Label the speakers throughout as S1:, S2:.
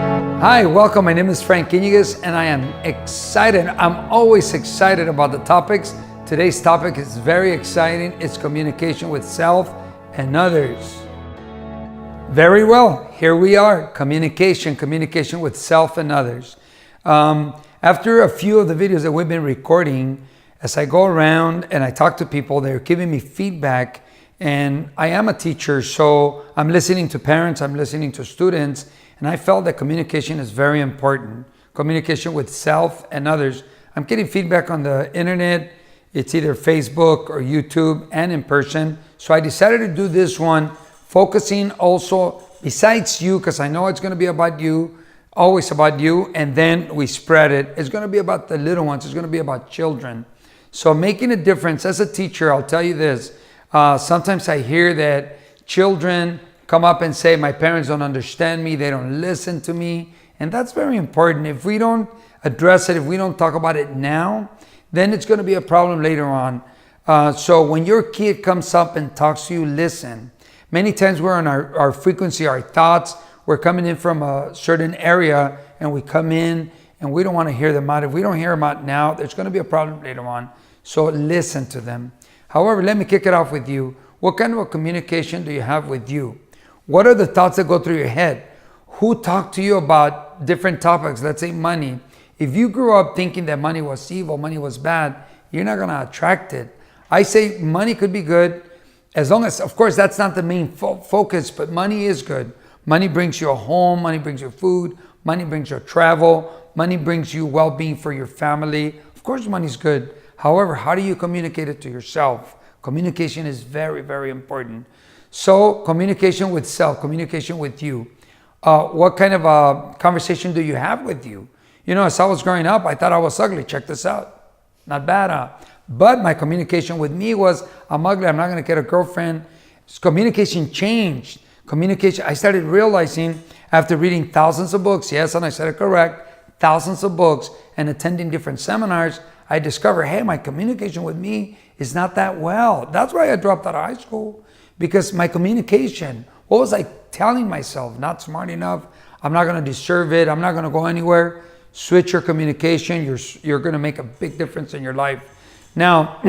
S1: Hi, welcome. My name is Frank Inigues, and I am excited. I'm always excited about the topics. Today's topic is very exciting. It's communication with self and others. Very well, here we are. Communication with self and others. After a few of the videos that we've been recording, as I go around and I talk to people, they're giving me feedback. And I am a teacher, so I'm listening to parents, I'm listening to students, and I felt that communication is very important. Communication with self and others. I'm getting feedback on the internet. It's either Facebook or YouTube and in person. So I decided to do this one, focusing also besides you, because I know it's going to be about you, always about you, and then we spread it. It's going to be about the little ones. It's going to be about children. So making a difference. As a teacher, I'll tell you this. Sometimes I hear that children come up and say, my parents don't understand me, they don't listen to me. And that's very important. If we don't address it, if we don't talk about it now, then it's going to be a problem later on. So when your kid comes up and talks to you, listen. Many times we're on our frequency, our thoughts, we're coming in from a certain area and we come in and we don't want to hear them out. If we don't hear them out now, there's going to be a problem later on. So listen to them. However, let me kick it off with you. What kind of a communication do you have with you? What are the thoughts that go through your head? Who talked to you about different topics? Let's say money. If you grew up thinking that money was evil, money was bad, you're not going to attract it. I say money could be good as long as, of course, that's not the main focus, but money is good. Money brings you a home, money brings you food, money brings you travel, money brings you well-being for your family. Of course, money's good. However, how do you communicate it to yourself? Communication is very, very important. So communication with self, communication with you. What kind of a conversation do you have with you? You know, as I was growing up, I thought I was ugly. Check this out. Not bad, huh? But my communication with me was, I'm ugly, I'm not going to get a girlfriend. Communication changed. Communication, I started realizing after reading thousands of books, yes, and I said it correct, thousands of books and attending different seminars, I discovered, hey, my communication with me is not that well. That's why I dropped out of high school, because my communication, what was I telling myself? Not smart enough. I'm not going to deserve it. I'm not going to go anywhere. Switch your communication. You're going to make a big difference in your life. Now,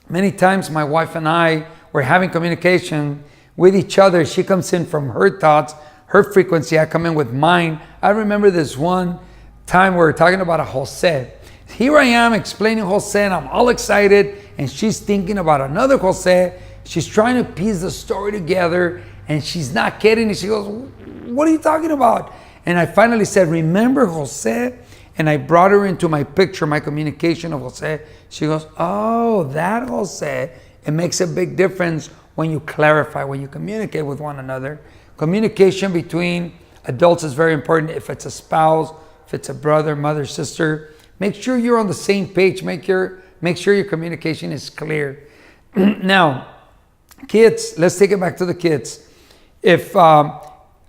S1: many times my wife and I were having communication with each other. She comes in from her thoughts, her frequency. I come in with mine. I remember this one time we were talking about a Jose. Here I am explaining Jose and I'm all excited, and she's thinking about another Jose. She's trying to piece the story together and she's not getting it. She goes, what are you talking about? And I finally said, remember Jose? And I brought her into my picture, my communication of Jose. She goes, oh, that Jose. It makes a big difference when you clarify, when you communicate with one another. Communication between adults is very important. If it's a spouse, if it's a brother, mother, sister, make sure you're on the same page. Make sure your communication is clear. Now, kids, let's take it back to the kids. If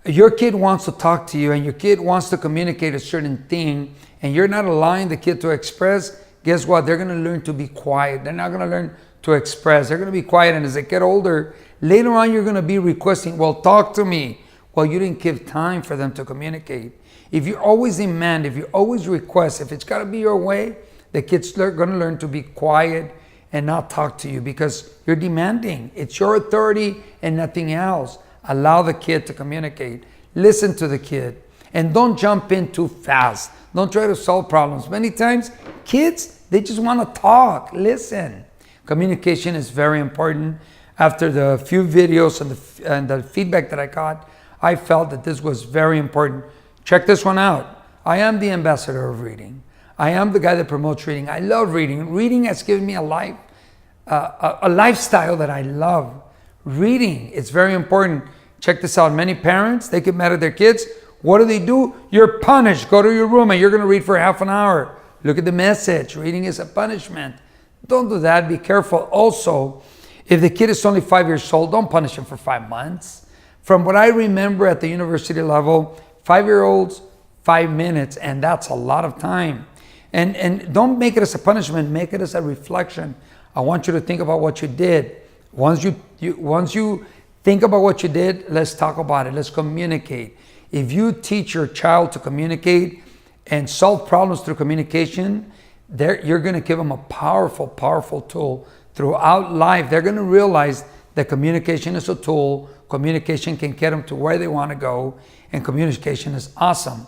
S1: your kid wants to talk to you and your kid wants to communicate a certain thing and you're not allowing the kid to express, guess what? They're going to learn to be quiet. They're not going to learn to express. They're going to be quiet. And as they get older, later on, you're going to be requesting, well, talk to me. Well, you didn't give time for them to communicate. If you always demand, if you always request, if it's got to be your way, the kids are going to learn to be quiet and not talk to you because you're demanding. It's your authority and nothing else. Allow the kid to communicate. Listen to the kid. And don't jump in too fast. Don't try to solve problems. Many times, kids, they just want to talk. Listen. Communication is very important. After the few videos and the feedback that I got, I felt that this was very important. Check this one out. I am the ambassador of reading. I am the guy that promotes reading. I love reading. Reading has given me a lifestyle that I love. Reading, it's very important. Check this out. Many parents, they get mad at their kids. What do? You're punished. Go to your room and you're going to read for half an hour. Look at the message. Reading is a punishment. Don't do that. Be careful. Also, if the kid is only 5 years old, don't punish him for 5 months. From what I remember at the university level, 5-year-olds, 5 minutes, and that's a lot of time. And don't make it as a punishment. Make it as a reflection. I want you to think about what you did. Once you think about what you did, let's talk about it. Let's communicate. If you teach your child to communicate and solve problems through communication, you're going to give them a powerful, powerful tool throughout life. They're going to realize that communication is a tool. Communication can get them to where they want to go, and communication is awesome.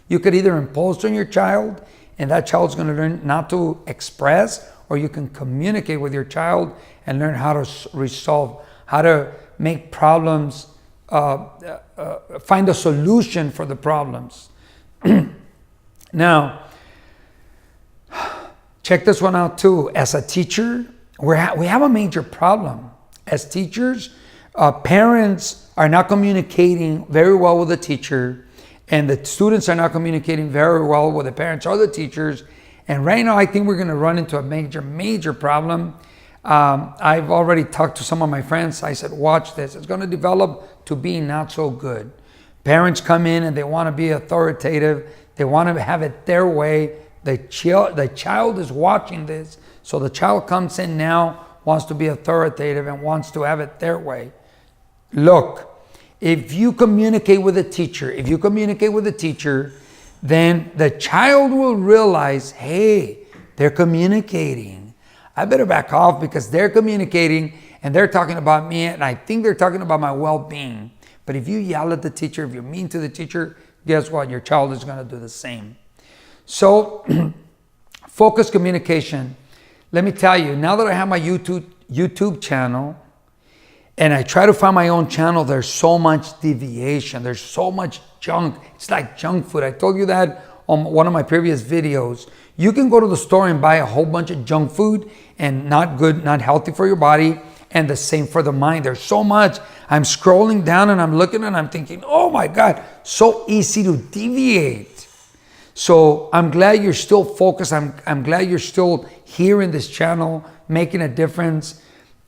S1: You could either impose on your child, and that child's going to learn not to express, or you can communicate with your child and learn how to resolve, how to make problems, find a solution for the problems. Now, check this one out too. As a teacher, we have a major problem. As teachers, parents are not communicating very well with the teacher, and the students are not communicating very well with the parents or the teachers. And right now, I think we're going to run into a major, major problem. I've already talked to some of my friends. I said, watch this. It's going to develop to be not so good. Parents come in and they want to be authoritative. They want to have it their way. The child is watching this. So the child comes in now, wants to be authoritative and wants to have it their way. Look, if you communicate with a teacher, then the child will realize, hey, they're communicating. I better back off because they're communicating and they're talking about me, and I think they're talking about my well-being. But if you yell at the teacher, if you're mean to the teacher, guess what? Your child is going to do the same. So, focused communication. Let me tell you, now that I have my YouTube channel, and I try to find my own channel, there's so much deviation. There's so much junk. It's like junk food. I told you that on one of my previous videos. You can go to the store and buy a whole bunch of junk food and not good, not healthy for your body, and the same for the mind. There's so much. I'm scrolling down and I'm looking and I'm thinking, oh my God, so easy to deviate. So I'm glad you're still focused. I'm glad you're still here in this channel, making a difference.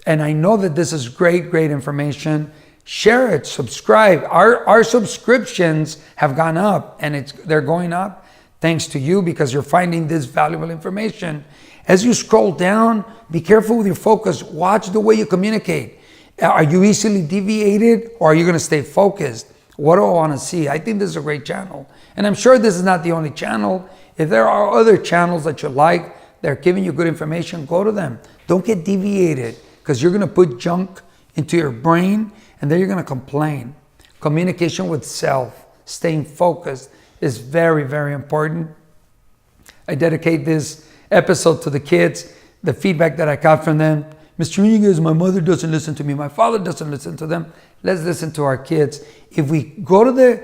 S1: And I know that this is great, great information. Share it, subscribe. Our subscriptions have gone up, and they're going up thanks to you because you're finding this valuable information. As you scroll down, be careful with your focus. Watch the way you communicate. Are you easily deviated, or are you going to stay focused? What do I want to see? I think this is a great channel. And I'm sure this is not the only channel. If there are other channels that you like, they're giving you good information, go to them. Don't get deviated, because you're going to put junk into your brain and then you're going to complain. Communication with self, staying focused is very, very important. I dedicate this episode to the kids, the feedback that I got from them. Mr. Inigues, my mother doesn't listen to me. My father doesn't listen to them. Let's listen to our kids. If we go to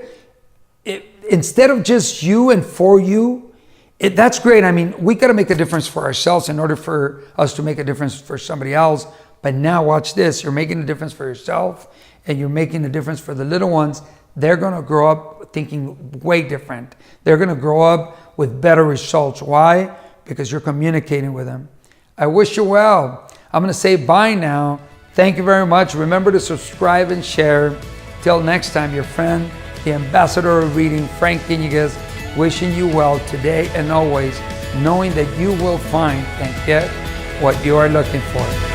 S1: instead of just you and for you, that's great. I mean, we got to make a difference for ourselves in order for us to make a difference for somebody else. But now watch this. You're making a difference for yourself and you're making a difference for the little ones. They're going to grow up thinking way different. They're going to grow up with better results. Why? Because you're communicating with them. I wish you well. I'm going to say bye now. Thank you very much. Remember to subscribe and share. Till next time, your friend, the ambassador of reading, Frank Inigues, wishing you well today and always, knowing that you will find and get what you are looking for.